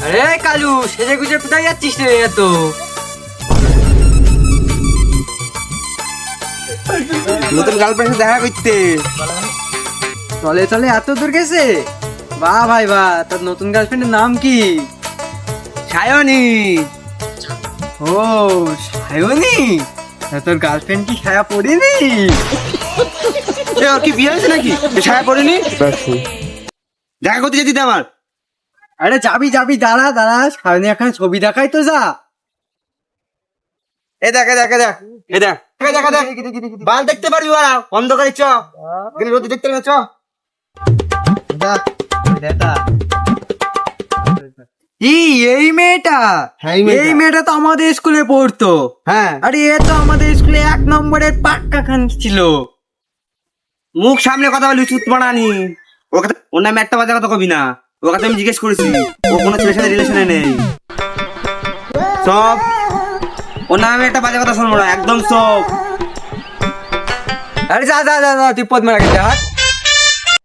আরে কালু, সেজে গুজে কোথায় যাচ্ছিস রে এত? নতুন গার্লফ্রেন্ডের দেখা করতে। চলে চলে এত দূর গেছে? বাহ ভাই বাহ, তোর নতুন গার্লফ্রেন্ডের নাম কি? সায়নী। ও সায়নী, তোর গার্লফ্রেন্ড কি ছায়া পড়েনি? এ, ওর কি বিয়ে হয়েছে নাকি? ছায়া পড়েনি? দেখা করতে যেতে আমার। আরে যাবি যাবি, দাঁড়া দাঁড়া, সায়নী এখন ছবি দেখাই তো, যা। এ দেখ, এ দেখ, এ দেখ, এ দেখ, এ দেখ, এ দেখ। বাল দেখতে পারবি ওরা অন্ধকারে, চ কিন্তু রোদ দেখতে পারবি না, চ। এই মেয়েটা, হ্যাঁ, এই মেয়েটা। এই মেয়েটা তো আমাদের স্কুলে পড়তো। হ্যাঁ, আরে এ তো আমাদের স্কুলে 1 নম্বরের পাক্কা খান ছিল। মুখ সামনে কথা বলি, চুত বানানি। ওর কথা, ওর নামে একটা বাজে কথা কবি না। ওর কথা আমি জিজ্ঞেস করেছি, ও কোনো ছেলের সাথে রিলেশনে নেই। সব ওর নামে একটা বাজে কথা শুনবো না, একদম সব। আরে যা যা যা যা, তুই পদ মারা গেছে হাত।